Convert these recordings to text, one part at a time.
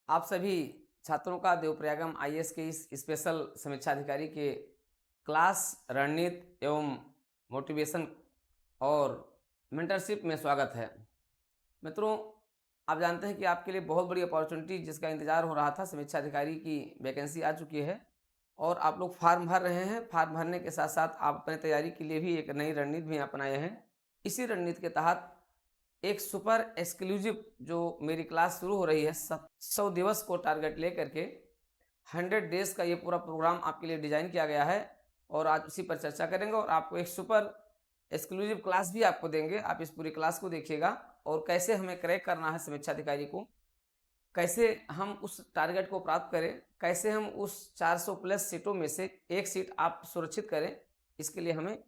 आप सभी छात्रों का देवप्रयागम आईएएस के इस स्पेशल समीक्षा अधिकारी के क्लास रणनीति एवं मोटिवेशन और मेंटरशिप में स्वागत है। मित्रों, आप जानते हैं कि आपके लिए बहुत बड़ी अपॉर्चुनिटी जिसका इंतजार हो रहा था, समीक्षा अधिकारी की वैकेंसी आ चुकी है और आप लोग फॉर्म भर रहे हैं। फॉर्म भरने के साथ साथ आप अपने तैयारी के लिए भी एक नई रणनीति भी अपनाए हैं। इसी रणनीति के तहत एक सुपर एक्सक्लूसिव जो मेरी क्लास शुरू हो रही है 100 दिवस को टारगेट लेकर के 100 डेज का ये पूरा प्रोग्राम आपके लिए डिजाइन किया गया है और आज उसी पर चर्चा करेंगे और आपको एक सुपर एक्सक्लूसिव क्लास भी आपको देंगे। आप इस पूरी क्लास को देखिएगा और कैसे हमें क्रैक करना है समीक्षा अधिकारी को, कैसे हम उस टारगेट को प्राप्त करें, कैसे हम उस 400 प्लस सीटों में से एक सीट आप सुरक्षित करें। इसके लिए हमें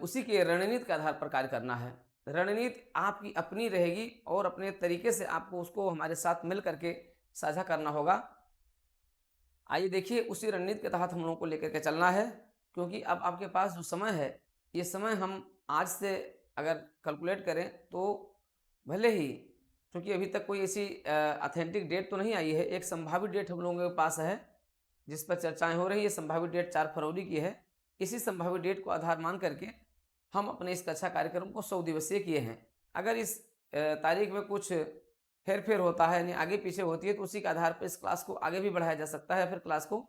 उसी के रणनीति के आधार पर कार्य करना है। रणनीति आपकी अपनी रहेगी और अपने तरीके से आपको उसको हमारे साथ मिल करके साझा करना होगा। आइए देखिए, उसी रणनीति के तहत हम लोगों को लेकर के चलना है, क्योंकि अब आपके पास जो समय है, ये समय हम आज से अगर कैलकुलेट करें तो भले ही, क्योंकि अभी तक कोई ऐसी ऑथेंटिक डेट तो नहीं आई है, एक संभावित डेट हम लोगों के पास है जिस पर चर्चाएं हो रही है। संभावित डेट 4 फरवरी की है। इसी संभावित डेट को आधार मान करके हम अपने इस कक्षा कार्यक्रम को 100 दिवसीय किए हैं। अगर इस तारीख में कुछ हेर फेर होता है, यानी आगे पीछे होती है, तो उसी के आधार पर इस क्लास को आगे भी बढ़ाया जा सकता है, फिर क्लास को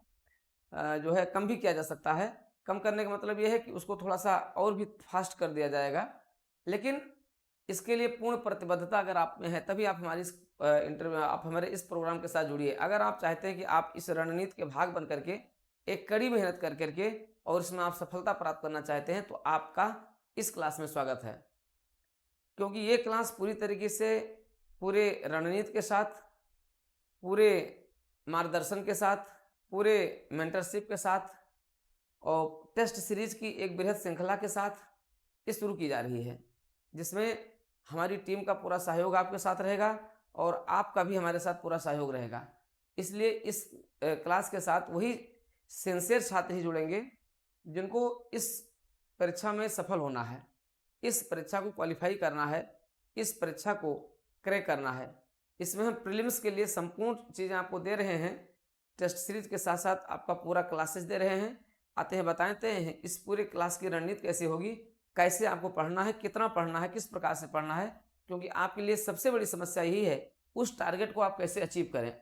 जो है कम भी किया जा सकता है। कम करने का मतलब ये है कि उसको थोड़ा सा और भी फास्ट कर दिया जाएगा, लेकिन इसके लिए पूर्ण प्रतिबद्धता अगर आप में है तभी आप हमारी इस आप हमारे इस प्रोग्राम के साथ जुड़िए। अगर आप चाहते हैं कि आप इस रणनीति के भाग बन करके एक कड़ी मेहनत कर करके और इसमें आप सफलता प्राप्त करना चाहते हैं, तो आपका इस क्लास में स्वागत है, क्योंकि ये क्लास पूरी तरीके से पूरे रणनीति के साथ, पूरे मार्गदर्शन के साथ, पूरे मेंटरशिप के साथ और टेस्ट सीरीज की एक बृहद श्रृंखला के साथ ये शुरू की जा रही है, जिसमें हमारी टीम का पूरा सहयोग आपके साथ रहेगा और आपका भी हमारे साथ पूरा सहयोग रहेगा। इसलिए इस क्लास के साथ वही सिंसियर छात्र ही जुड़ेंगे जिनको इस परीक्षा में सफल होना है, इस परीक्षा को क्वालिफाई करना है, इस परीक्षा को क्रैक करना है। इसमें हम प्रीलिम्स के लिए संपूर्ण चीज़ें आपको दे रहे हैं, टेस्ट सीरीज के साथ साथ आपका पूरा क्लासेस दे रहे हैं। आते हैं बताते हैं इस पूरे क्लास की रणनीति कैसे होगी, कैसे आपको पढ़ना है, कितना पढ़ना है, किस प्रकार से पढ़ना है, क्योंकि आपके लिए सबसे बड़ी समस्या यही है उस टारगेट को आप कैसे अचीव करें।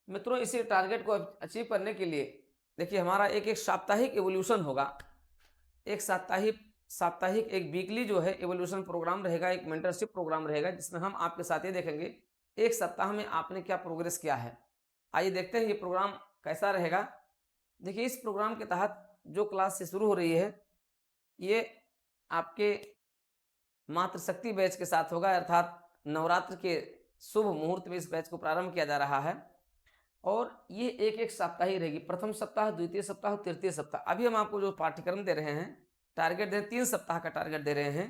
मित्रों, इसी टारगेट को अचीव करने के लिए देखिए हमारा एक एक साप्ताहिक एवोल्यूशन होगा। एक साप्ताहिक साप्ताहिक एक वीकली जो है एवोल्यूशन प्रोग्राम रहेगा, एक मेंटरशिप प्रोग्राम रहेगा, जिसमें हम आपके साथ ये देखेंगे एक सप्ताह में आपने क्या प्रोग्रेस किया है। आइए देखते हैं ये प्रोग्राम कैसा रहेगा। देखिए, इस प्रोग्राम के तहत जो क्लास से शुरू हो रही है, ये आपके मातृशक्ति बैच के साथ होगा, अर्थात नवरात्र के शुभ मुहूर्त में इस बैच को प्रारंभ किया जा रहा है और ये एक एक सप्ताह ही रहेगी। प्रथम सप्ताह, द्वितीय सप्ताह, तृतीय सप्ताह। अभी हम आपको जो पाठ्यक्रम दे रहे हैं, टारगेट दे 3 सप्ताह का टारगेट दे रहे हैं।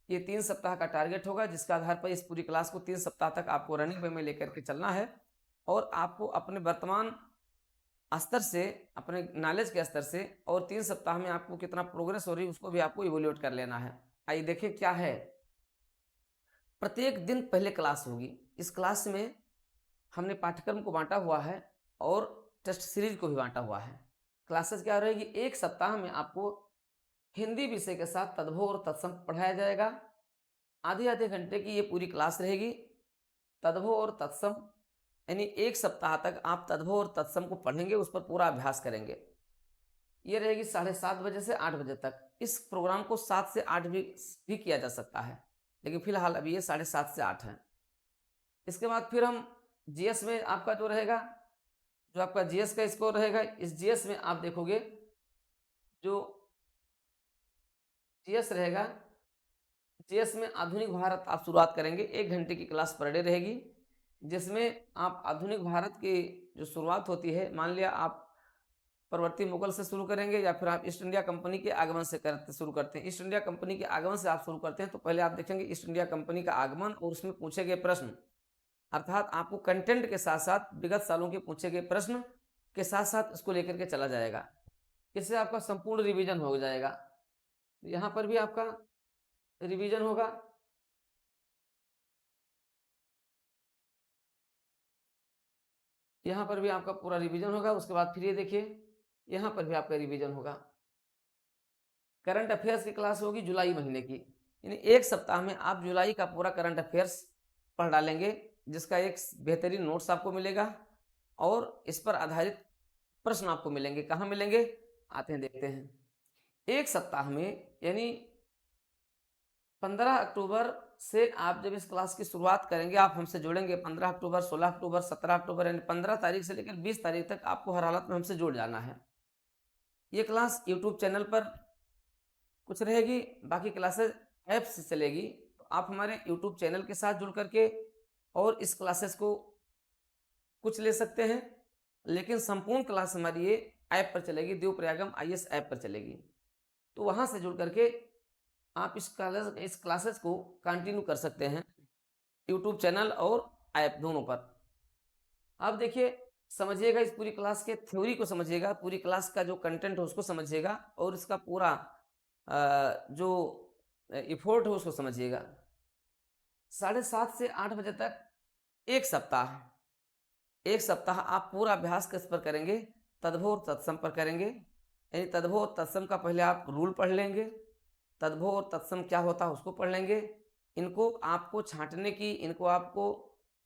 ये 3 सप्ताह का टारगेट होगा, जिसके आधार पर इस पूरी क्लास को 3 सप्ताह तक आपको रनिंग वे में लेकर के चलना है और आपको अपने वर्तमान स्तर से, अपने नॉलेज के स्तर से और 3 सप्ताह में आपको कितना प्रोग्रेस हो रही है उसको भी आपको इवोल्यूट कर लेना है। आइए देखिए क्या है। प्रत्येक दिन पहले क्लास होगी। इस क्लास में हमने पाठ्यक्रम को बांटा हुआ है और टेस्ट सीरीज को भी बांटा हुआ है। क्लासेस क्या रहेगी, एक सप्ताह में आपको हिंदी विषय के साथ तद्भव और तत्सम पढ़ाया जाएगा। आधे आधे घंटे की ये पूरी क्लास रहेगी। तद्भव और तत्सम, यानी एक सप्ताह तक आप तद्भव और तत्सम को पढ़ेंगे, उस पर पूरा अभ्यास करेंगे। ये रहेगी 7:30 बजे से 8 बजे तक। इस प्रोग्राम को 7 से 8 भी किया जा सकता है, लेकिन फिलहाल अभी ये 7:30 से 8 है। इसके बाद फिर हम जीएस में आपका जो रहेगा, जो आपका जीएस का स्कोर रहेगा, इस जीएस में आप देखोगे जो जीएस रहेगा, जीएस में आधुनिक भारत आप शुरुआत करेंगे। 1 घंटे की क्लास पर डे रहेगी, जिसमें आप आधुनिक भारत की जो शुरुआत होती है, मान लिया आप प्रवर्ती मुगल से शुरू करेंगे या फिर आप ईस्ट इंडिया कंपनी के आगमन से शुरू करते हैं। ईस्ट इंडिया कंपनी के आगमन से आप शुरू करते हैं, तो पहले आप देखेंगे ईस्ट इंडिया कंपनी का आगमन और उसमें पूछे गए प्रश्न, अर्थात आपको कंटेंट के साथ साथ विगत सालों के पूछे गए प्रश्न के साथ साथ इसको लेकर के चला जाएगा। इससे आपका संपूर्ण रिवीजन हो जाएगा। यहाँ पर भी आपका रिवीजन होगा। यहाँ पर भी आपका पूरा रिवीजन होगा। उसके बाद फिर ये देखिए, यहाँ पर भी आपका रिवीजन होगा। करंट अफेयर्स की क्लास होगी जुलाई महीने की, यानी एक सप्ताह में आप जुलाई का पूरा करंट अफेयर्स पढ़ डालेंगे, जिसका एक बेहतरीन नोट्स आपको मिलेगा और इस पर आधारित प्रश्न आपको मिलेंगे। कहाँ मिलेंगे, आते हैं देखते हैं। एक सप्ताह में यानी 15 अक्टूबर से आप जब इस क्लास की शुरुआत करेंगे, आप हमसे जुड़ेंगे 15 अक्टूबर, 16 अक्टूबर, 17 अक्टूबर, यानी 15 तारीख से लेकर 20 तारीख तक आपको हर हालत में हमसे जुड़ जाना है। ये क्लास यूट्यूब चैनल पर कुछ रहेगी, बाकी क्लासेस ऐप से चलेगी। तो आप हमारे यूट्यूब चैनल के साथ जुड़ करके और इस क्लासेस को कुछ ले सकते हैं, लेकिन संपूर्ण क्लास हमारी ये ऐप पर चलेगी, देवप्रयागम आईएएस ऐप पर चलेगी। तो वहाँ से जुड़ करके आप इस क्लासेस को कंटिन्यू कर सकते हैं यूट्यूब चैनल और ऐप दोनों पर। अब देखिए, समझिएगा इस पूरी क्लास के थ्योरी को समझिएगा, पूरी क्लास का जो कंटेंट है उसको समझिएगा और इसका पूरा जो इफोर्ट है उसको समझिएगा। 7:30 से 8 बजे तक एक सप्ताह आप पूरा अभ्यास किस पर करेंगे, तद्भव और तत्सम पर करेंगे। यानी तद्भव और तत्सम का पहले आप रूल पढ़ लेंगे, तद्भव और तत्सम क्या होता है उसको पढ़ लेंगे। इनको आपको छांटने की, इनको आपको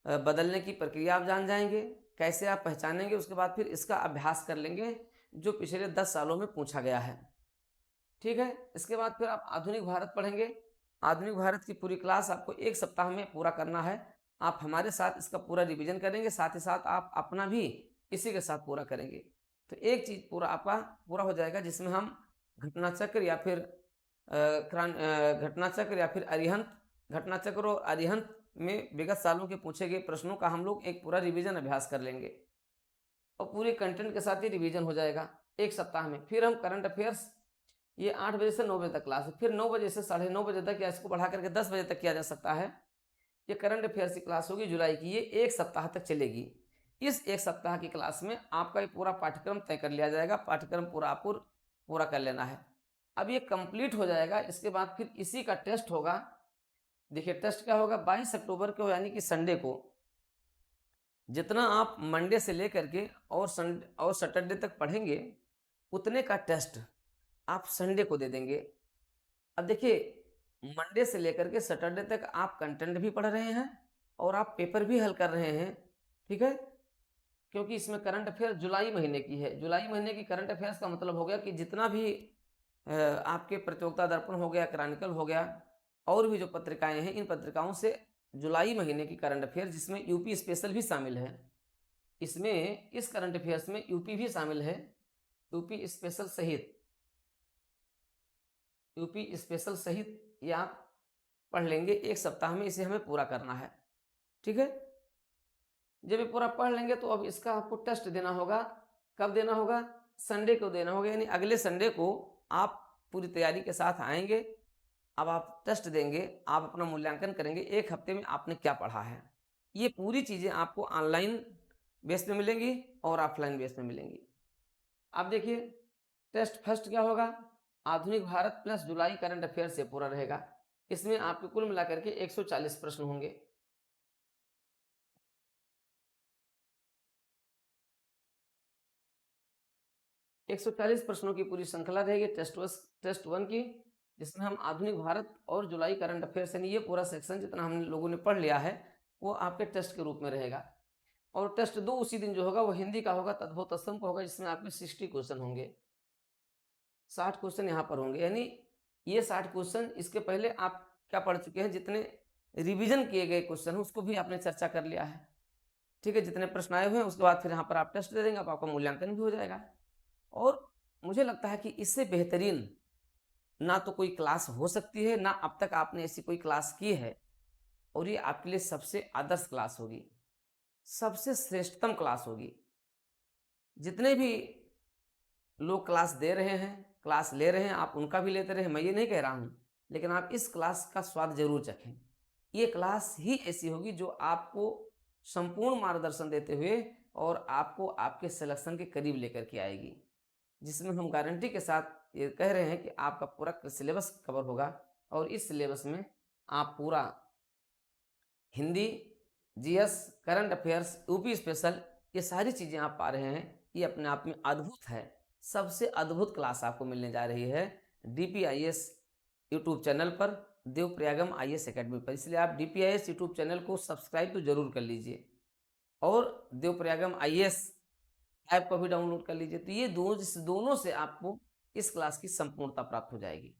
बदलने की प्रक्रिया आप जान जाएंगे, कैसे आप पहचानेंगे। उसके बाद फिर इसका अभ्यास कर लेंगे जो पिछले 10 सालों में पूछा गया है। ठीक है, इसके बाद फिर आप आधुनिक भारत पढ़ेंगे। आधुनिक भारत की पूरी क्लास आपको एक सप्ताह में पूरा करना है। आप हमारे साथ इसका पूरा रिवीजन करेंगे, साथ ही साथ आप अपना भी इसी के साथ पूरा करेंगे। तो एक चीज पूरा आपका पूरा हो जाएगा, जिसमें हम घटना चक्र या फिर अरिहंत, घटना चक्र और अरिहंत में विगत सालों के पूछे गए प्रश्नों का हम लोग एक पूरा रिवीजन अभ्यास कर लेंगे और पूरे कंटेंट के साथ ही रिवीजन हो जाएगा एक सप्ताह में। फिर हम करंट अफेयर्स, ये 8 बजे से 9 बजे तक क्लास है, फिर 9 बजे से 9:30 बजे तक, या इसको बढ़ा करके 10 बजे तक किया जा सकता है। ये करंट अफेयर्स की क्लास होगी जुलाई की, ये एक सप्ताह तक चलेगी। इस एक सप्ताह की क्लास में आपका ये पूरा पाठ्यक्रम तय कर लिया जाएगा, पाठ्यक्रम पूरा आपको पूरा कर लेना है। अब ये कंप्लीट हो जाएगा, इसके बाद फिर इसी का टेस्ट होगा। देखिए टेस्ट क्या होगा, 22 अक्टूबर को यानी कि संडे को, जितना आप मंडे से लेकर के और सैटरडे तक पढ़ेंगे, उतने का टेस्ट आप संडे को दे देंगे। अब देखिए, मंडे से लेकर के सैटरडे तक आप कंटेंट भी पढ़ रहे हैं और आप पेपर भी हल कर रहे हैं। ठीक है, क्योंकि इसमें करंट अफेयर जुलाई महीने की है। जुलाई महीने की करंट अफेयर्स का मतलब हो गया कि जितना भी आपके प्रतियोगिता दर्पण हो गया, क्रॉनिकल हो गया, और भी जो पत्रिकाएं हैं, इन पत्रिकाओं से जुलाई महीने की करंट अफेयर, जिसमें यूपी स्पेशल भी शामिल है। इसमें इस करंट अफेयर्स में यूपी भी शामिल है, यूपी स्पेशल सहित ये आप पढ़ लेंगे एक सप्ताह में। इसे हमें पूरा करना है। ठीक है, जब ये पूरा पढ़ लेंगे तो अब इसका आपको टेस्ट देना होगा। कब देना होगा, संडे को देना होगा, यानी अगले संडे को आप पूरी तैयारी के साथ आएंगे। अब आप टेस्ट देंगे, आप अपना मूल्यांकन करेंगे एक हफ्ते में आपने क्या पढ़ा है। ये पूरी चीज़ें आपको ऑनलाइन बेस में मिलेंगी और ऑफलाइन बेस में मिलेंगी। अब देखिए, टेस्ट फर्स्ट क्या होगा, आधुनिक भारत प्लस जुलाई करंट अफेयर से पूरा रहेगा। इसमें आपके कुल मिलाकर के 140 प्रश्न होंगे। एक 140 प्रश्नों की पूरी श्रृंखला रहेगी टेस्ट 1 की, जिसमें हम आधुनिक भारत और जुलाई करंट अफेयर्स, यानी ये पूरा सेक्शन जितना हम लोगों ने पढ़ लिया है वो आपके टेस्ट के रूप में रहेगा। और टेस्ट 2 उसी दिन जो होगा वो हिंदी का होगा, तद्भव तत्सम का होगा, जिसमें आपके 60 क्वेश्चन होंगे। 60 क्वेश्चन यहाँ पर होंगे, यानी ये 60 क्वेश्चन इसके पहले आप क्या पढ़ चुके हैं, जितने रिवीजन किए गए क्वेश्चन हैं उसको भी आपने चर्चा कर लिया है। ठीक है, जितने प्रश्न आए हुए हैं उसके बाद फिर यहाँ पर आप टेस्ट दे देंगे, आपका मूल्यांकन भी हो जाएगा। और मुझे लगता है कि इससे बेहतरीन ना तो कोई क्लास हो सकती है, ना अब तक आपने ऐसी कोई क्लास की है, और ये आपके लिए सबसे आदर्श क्लास होगी, सबसे श्रेष्ठतम क्लास होगी। जितने भी लोग क्लास दे रहे हैं, क्लास ले रहे हैं, आप उनका भी लेते रहे, मैं ये नहीं कह रहा हूँ, लेकिन आप इस क्लास का स्वाद जरूर चखें। ये क्लास ही ऐसी होगी जो आपको संपूर्ण मार्गदर्शन देते हुए और आपको आपके सिलेक्शन के करीब लेकर के आएगी, जिसमें हम गारंटी के साथ ये कह रहे हैं कि आपका पूरा सिलेबस कवर होगा। और इस सिलेबस में आप पूरा Hindi, GS, current affairs, UP special, ये सारी चीज़ें आप पा रहे हैं, ये अपने आप में अद्भुत है। सबसे अद्भुत क्लास आपको मिलने जा रही है DPIS यूट्यूब चैनल पर, देवप्रयागम IAS एकेडमी पर। इसलिए आप DPIS यूट्यूब चैनल को सब्सक्राइब तो ज़रूर कर लीजिए और देवप्रयागम IAS ऐप को भी डाउनलोड कर लीजिए। तो ये दोनों से आपको इस क्लास की संपूर्णता प्राप्त हो जाएगी।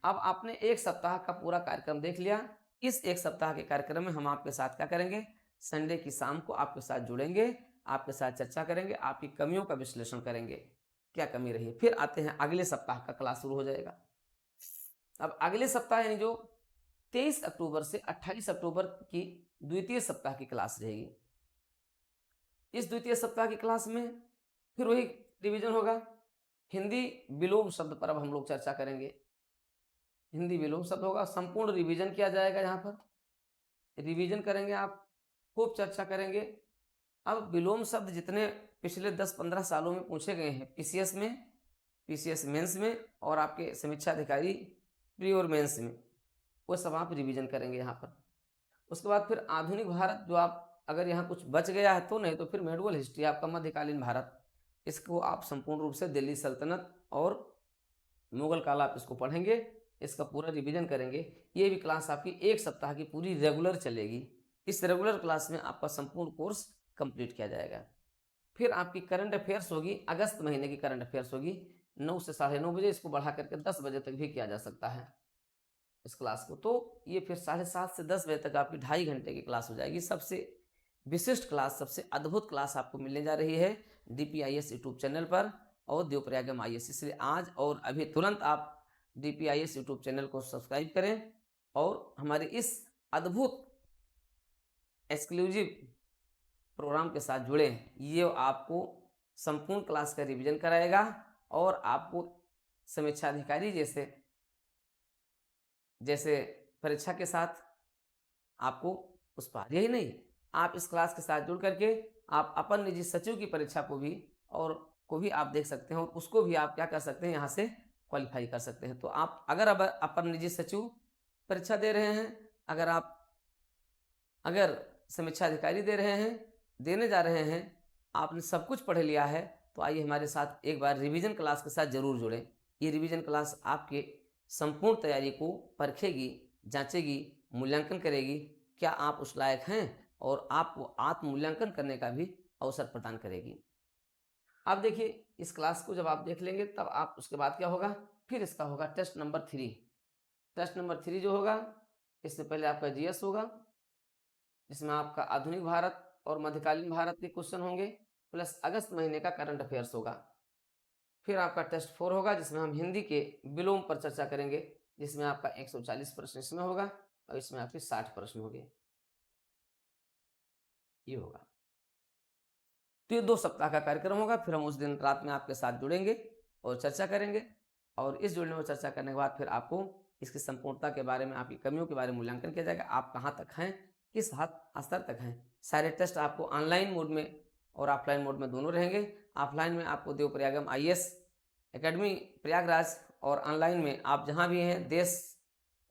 अब आपने एक सप्ताह का पूरा कार्यक्रम देख लिया। इस एक सप्ताह के कार्यक्रम में हम आपके साथ क्या करेंगे, संडे की शाम को आपके साथ जुड़ेंगे, आपके साथ चर्चा करेंगे, आपकी कमियों का विश्लेषण करेंगे, क्या कमी रही है। फिर आते हैं अगले सप्ताह का क्लास शुरू हो जाएगा। अब अगले सप्ताह यानी जो 23 अक्टूबर से 28 अक्टूबर की द्वितीय सप्ताह की क्लास रहेगी। इस द्वितीय सप्ताह की क्लास में फिर वही रिवीजन होगा। हिंदी विलोम शब्द पर अब हम लोग चर्चा करेंगे। हिंदी विलोम शब्द होगा, संपूर्ण रिवीजन किया जाएगा। यहाँ पर रिवीजन करेंगे, आप खूब चर्चा करेंगे। अब विलोम शब्द जितने पिछले 10-15 सालों में पूछे गए हैं PCS में, PCS मेंस में और आपके समीक्षा अधिकारी प्री और मेंस में, वो सब आप रिवीजन करेंगे यहाँ पर। उसके बाद फिर आधुनिक भारत, जो आप अगर यहाँ कुछ बच गया है तो, नहीं तो फिर मेडुअल हिस्ट्री आपका मध्यकालीन भारत, इसको आप संपूर्ण रूप से दिल्ली सल्तनत और मुगल काल आप इसको पढ़ेंगे, इसका पूरा रिवीजन करेंगे। ये भी क्लास आपकी एक सप्ताह की पूरी रेगुलर चलेगी। इस रेगुलर क्लास में आपका संपूर्ण कोर्स कंप्लीट किया जाएगा। फिर आपकी करंट अफेयर्स होगी, अगस्त महीने की करंट अफेयर्स होगी 9 से 9:30 बजे, इसको बढ़ा करके 10 बजे तक भी किया जा सकता है इस क्लास को। तो ये फिर 7:30 से 10 बजे तक आपकी 2.5 घंटे की क्लास हो जाएगी। सबसे विशिष्ट क्लास, सबसे अद्भुत क्लास आपको मिलने जा रही है DPIS यूट्यूब चैनल पर और देवप्रयागम IAS। इसलिए आज और अभी तुरंत आप DPIS यूट्यूब चैनल को सब्सक्राइब करें और हमारे इस अद्भुत एक्सक्लूसिव प्रोग्राम के साथ जुड़े। ये आपको संपूर्ण क्लास का रिवीजन कराएगा और आपको समीक्षा अधिकारी जैसे परीक्षा के साथ आपको उस पर, यही नहीं, आप इस क्लास के साथ जुड़ करके आप अपर निजी सचिव की परीक्षा को भी आप देख सकते हैं और उसको भी आप क्या कर सकते हैं, यहाँ से क्वालिफाई कर सकते हैं। तो आप अगर अब अपर निजी सचिव परीक्षा दे रहे हैं, अगर समीक्षा अधिकारी दे रहे हैं, देने जा रहे हैं, आपने सब कुछ पढ़ लिया है, तो आइए हमारे साथ एक बार रिवीजन क्लास के साथ जरूर जुड़ें। ये रिवीजन क्लास आपके संपूर्ण तैयारी को परखेगी, जांचेगी, मूल्यांकन करेगी, क्या आप उस लायक हैं, और आपको आत्ममूल्यांकन करने का भी अवसर प्रदान करेगी। अब देखिए, इस क्लास को जब आप देख लेंगे तब आप उसके बाद क्या होगा, फिर इसका होगा टेस्ट नंबर 3। टेस्ट नंबर 3 जो होगा, इससे पहले आपका GS होगा, जिसमें आपका आधुनिक भारत और मध्यकालीन भारत के क्वेश्चन होंगे, प्लस अगस्त महीने का करंट अफेयर्स होगा। फिर आपका टेस्ट 4 होगा, जिसमें हम हिंदी के विलोम पर चर्चा करेंगे, जिसमें आपका 140 प्रश्न इसमें होगा और इसमें आपके 60 प्रश्न होंगे। ये होगा, तो ये 2 सप्ताह का कार्यक्रम होगा। फिर हम उस दिन रात में आपके साथ जुड़ेंगे और चर्चा करेंगे, और इस जुड़ने और चर्चा करने के बाद फिर आपको इसकी संपूर्णता के बारे में, आपकी कमियों के बारे में मूल्यांकन किया जाएगा। आप कहाँ तक हैं, किस स्तर तक हैं। सारे टेस्ट आपको ऑनलाइन मोड में और ऑफलाइन मोड में दोनों रहेंगे। ऑफलाइन में आपको देवप्रयागम IAS एकेडमी प्रयागराज, और ऑनलाइन में आप जहाँ भी हैं, देश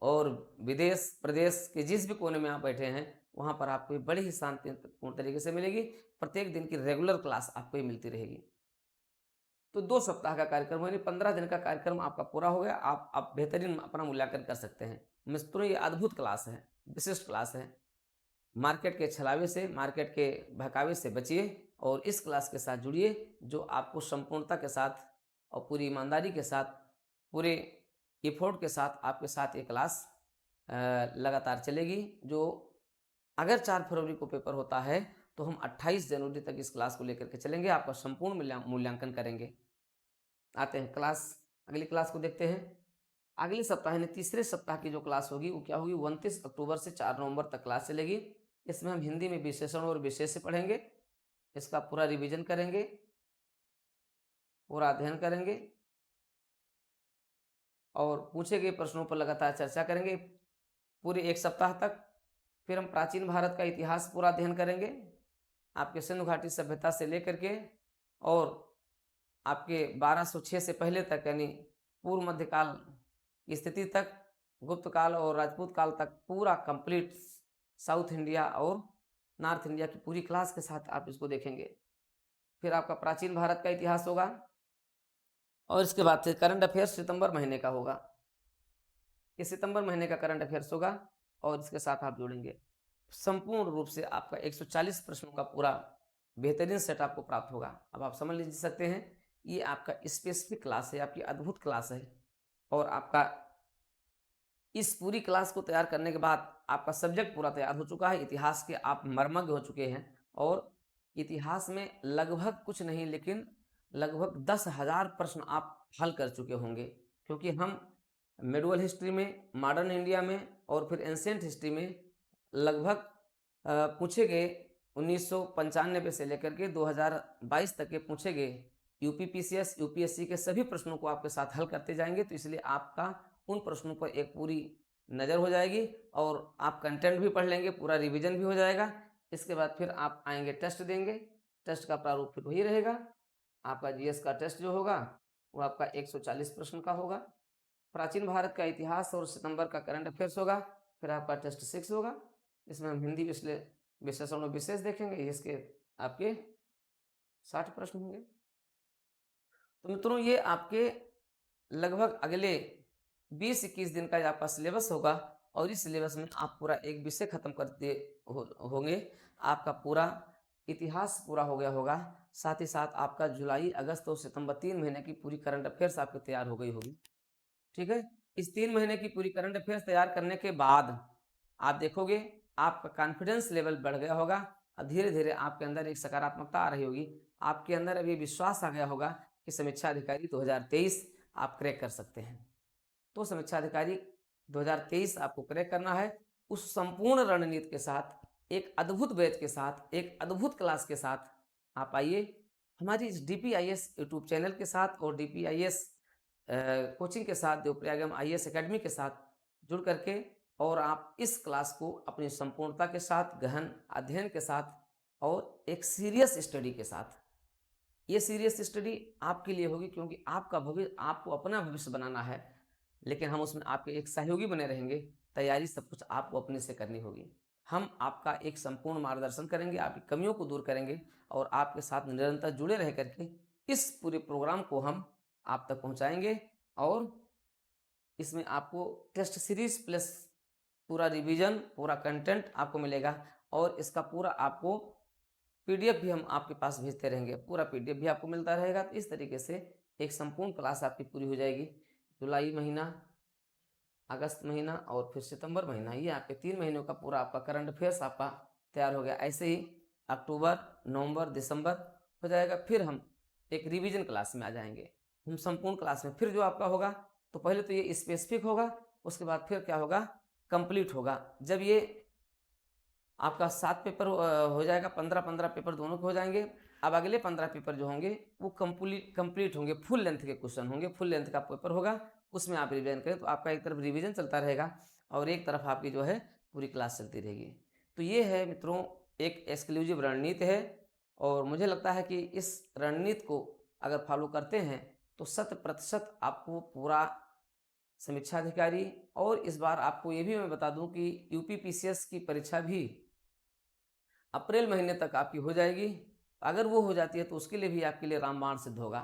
और विदेश प्रदेश के जिस भी कोने में आप बैठे हैं, वहाँ पर आपको बड़ी ही शांतिपूर्ण तरीके से मिलेगी। प्रत्येक दिन की रेगुलर क्लास आपको ही मिलती रहेगी। तो 2 सप्ताह का कार्यक्रम, यानी 15 दिन का कार्यक्रम आपका पूरा हो गया। आप बेहतरीन अपना मूल्यांकन कर सकते हैं। मित्रों, ये अद्भुत क्लास है, विशिष्ट क्लास है। मार्केट के छलावे से, मार्केट के बहकावे से बचिए और इस क्लास के साथ जुड़िए, जो आपको संपूर्णता के साथ और पूरी ईमानदारी के साथ, पूरे एफर्ट के साथ आपके साथ ये क्लास लगातार चलेगी। जो अगर 4 फरवरी को पेपर होता है, तो हम 28 जनवरी तक इस क्लास को लेकर के चलेंगे, आपका संपूर्ण मूल्यांकन करेंगे। आते हैं अगली क्लास को देखते हैं। अगले सप्ताह यानी तीसरे सप्ताह की जो क्लास होगी, वो क्या होगी, 29 अक्टूबर से 4 नवंबर तक क्लास चलेगी। इसमें हम हिंदी में विशेषण और विशेष्य पढ़ेंगे, इसका पूरा रिवीजन करेंगे, पूरा अध्ययन करेंगे और पूछे गए प्रश्नों पर लगातार चर्चा करेंगे पूरे एक सप्ताह तक। फिर हम प्राचीन भारत का इतिहास पूरा अध्ययन करेंगे, आपके सिंधु घाटी सभ्यता से लेकर के और आपके 1206 से पहले तक, यानी पूर्व मध्यकाल की स्थिति तक, गुप्त काल और राजपूत काल तक पूरा कंप्लीट साउथ इंडिया और नॉर्थ इंडिया की पूरी क्लास के साथ आप इसको देखेंगे। फिर आपका प्राचीन भारत का इतिहास होगा, और इसके बाद से करंट अफेयर्स सितंबर महीने का होगा। ये सितंबर महीने का करंट अफेयर्स होगा और इसके साथ आप जोड़ेंगे। संपूर्ण रूप से आपका 140 प्रश्नों का पूरा बेहतरीन सेट आपको प्राप्त होगा। अब आप समझ लीजिए सकते हैं, ये आपका स्पेसिफिक क्लास है, आपकी अद्भुत क्लास है। और आपका इस पूरी क्लास को तैयार करने के बाद आपका सब्जेक्ट पूरा तैयार हो चुका है। इतिहास के आप मर्मज्ञ हो चुके हैं, और इतिहास में लगभग कुछ नहीं लेकिन लगभग 10,000 प्रश्न आप हल कर चुके होंगे, क्योंकि हम मेडुअल हिस्ट्री में, मॉडर्न इंडिया में और फिर एंशिएंट हिस्ट्री में लगभग पूछे गए 1995 से लेकर के 2022 तक के पूछे गए यूपी पीसीएस, यूपीएससी के सभी प्रश्नों को आपके साथ हल करते जाएंगे। तो इसलिए आपका उन प्रश्नों पर एक पूरी नज़र हो जाएगी और आप कंटेंट भी पढ़ लेंगे, पूरा रिवीजन भी हो जाएगा। इसके बाद फिर आप आएंगे, टेस्ट देंगे। टेस्ट का प्रारूप फिर वही रहेगा। आपका जीएस का टेस्ट जो होगा वो आपका 140 प्रश्न का होगा। प्राचीन भारत का इतिहास और सितंबर का करंट अफेयर्स होगा। फिर आपका टेस्ट 6 होगा, इसमें हम हिंदी विश्लेषण और विशेष देखेंगे। इसके आपके 60 प्रश्न होंगे। तो मित्रों, ये आपके लगभग अगले 20-21 दिन का आपका सिलेबस होगा, और इस सिलेबस में आप पूरा एक विषय खत्म करते होंगे। आपका पूरा इतिहास पूरा हो गया होगा। साथ ही साथ आपका जुलाई, अगस्त और सितंबर 3 महीने की पूरी करंट अफेयर्स आपकी तैयार हो गई होगी। ठीक है, इस 3 महीने की पूरी करंट अफेयर्स तैयार करने के बाद आप देखोगे आपका कॉन्फिडेंस लेवल बढ़ गया होगा, और धीरे धीरे आपके अंदर एक सकारात्मकता आ रही होगी। आपके अंदर अभी विश्वास आ गया होगा कि समीक्षा अधिकारी 2023 आप क्रैक कर सकते हैं। तो समीक्षा अधिकारी 2023 आपको क्रैक करना है। उस संपूर्ण रणनीति के साथ, एक अद्भुत बैच के साथ, एक अद्भुत क्लास के साथ आप आइए हमारी इस DPIS यूट्यूब चैनल के साथ और DPIS कोचिंग के साथ, देवप्रयागम IAS एकेडमी के साथ जुड़ करके, और आप इस क्लास को अपनी संपूर्णता के साथ, गहन अध्ययन के साथ और एक सीरियस स्टडी के साथ, ये सीरियस स्टडी आपके लिए होगी, क्योंकि आपका भविष्य, आपको अपना भविष्य बनाना है, लेकिन हम उसमें आपके एक सहयोगी बने रहेंगे। तैयारी सब कुछ आपको अपने से करनी होगी। हम आपका एक संपूर्ण मार्गदर्शन करेंगे, आपकी कमियों को दूर करेंगे, और आपके साथ निरंतर जुड़े रह करके इस पूरे प्रोग्राम को हम आप तक पहुंचाएंगे। और इसमें आपको टेस्ट सीरीज प्लस पूरा रिवीजन, पूरा कंटेंट आपको मिलेगा, और इसका पूरा आपको PDF भी हम आपके पास भेजते रहेंगे, पूरा PDF भी आपको मिलता रहेगा। तो इस तरीके से एक संपूर्ण क्लास आपकी पूरी हो जाएगी। जुलाई महीना, अगस्त महीना और फिर सितंबर महीना, ये आपके 3 महीनों का पूरा आपका करंट अफेयर्स आपका तैयार हो गया। ऐसे ही अक्टूबर, नवंबर, दिसंबर हो जाएगा। फिर हम एक रिवीजन क्लास में आ जाएंगे। हम संपूर्ण क्लास में फिर जो आपका होगा, तो पहले तो ये स्पेसिफिक होगा, उसके बाद फिर क्या होगा, कंप्लीट होगा। जब ये आपका 7 पेपर हो जाएगा, 15-15 पेपर दोनों के हो जाएंगे। अब अगले 15 पेपर जो होंगे वो कंप्लीट होंगे, फुल लेंथ के क्वेश्चन होंगे, फुल लेंथ का पेपर होगा, उसमें आप रिवीजन करें। तो आपका एक तरफ रिवीजन चलता रहेगा और एक तरफ आपकी जो है पूरी क्लास चलती रहेगी। तो ये है मित्रों एक एक्सक्लूसिव रणनीति है, और मुझे लगता है कि इस रणनीति को अगर फॉलो करते हैं तो 100% आपको पूरा समीक्षा अधिकारी, और इस बार आपको ये भी मैं बता दूं कि यूपी पीसीएस की परीक्षा भी अप्रैल महीने तक आपकी हो जाएगी। अगर वो हो जाती है तो उसके लिए भी आपके लिए रामबाण सिद्ध होगा।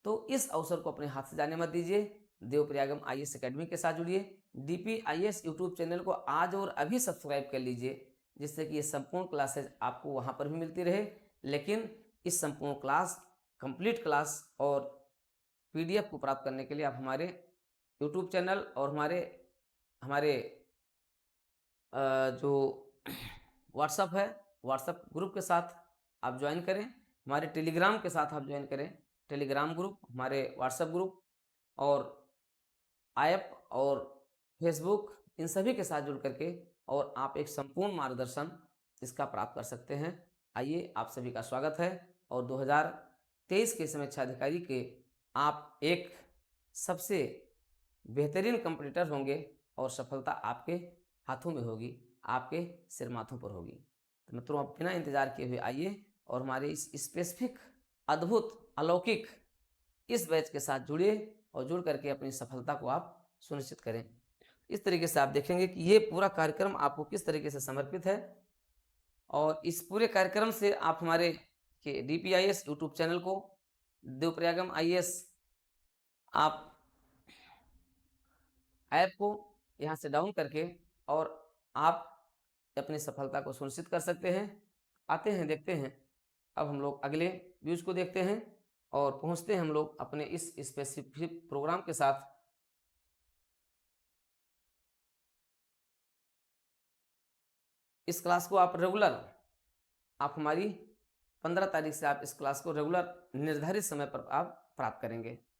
तो इस अवसर को अपने हाथ से जाने मत दीजिए। देवप्रयागम IAS एकेडमी के साथ जुड़िए। DPIS यूट्यूब चैनल को आज और अभी सब्सक्राइब कर लीजिए, जिससे कि ये संपूर्ण क्लासेज आपको वहाँ पर भी मिलती रहे। लेकिन इस संपूर्ण क्लास, कंप्लीट क्लास और PDF को प्राप्त करने के लिए आप हमारे यूट्यूब चैनल और हमारे जो व्हाट्सअप है, व्हाट्सअप ग्रुप के साथ आप ज्वाइन करें। हमारे टेलीग्राम के साथ आप ज्वाइन करें, टेलीग्राम ग्रुप, हमारे व्हाट्सएप ग्रुप और ऐप और फेसबुक, इन सभी के साथ जुड़ करके और आप एक संपूर्ण मार्गदर्शन इसका प्राप्त कर सकते हैं। आइए, आप सभी का स्वागत है, और 2023 के समीक्षा अधिकारी के आप एक सबसे बेहतरीन कंपटीटर होंगे, और सफलता आपके हाथों में होगी, आपके सिर माथों पर होगी। तो मित्रों, आप बिना इंतजार किए हुए आइए और हमारे इस स्पेसिफिक, अद्भुत, अलौकिक इस बैच के साथ जुड़िए, और जुड़ करके अपनी सफलता को आप सुनिश्चित करें। इस तरीके से आप देखेंगे कि ये पूरा कार्यक्रम आपको किस तरीके से समर्पित है, और इस पूरे कार्यक्रम से आप हमारे कि DPIS यूट्यूब चैनल को, देवप्रयागम IAS आप ऐप को यहाँ से डाउन करके और आप अपनी सफलता को सुनिश्चित कर सकते हैं। आते हैं, देखते हैं। अब हम लोग अगले व्यूज को देखते हैं और पहुंचते हैं हम लोग अपने इस स्पेसिफिक प्रोग्राम के साथ। इस क्लास को आप रेगुलर, आप हमारी 15 तारीख से आप इस क्लास को रेगुलर निर्धारित समय पर आप प्राप्त करेंगे।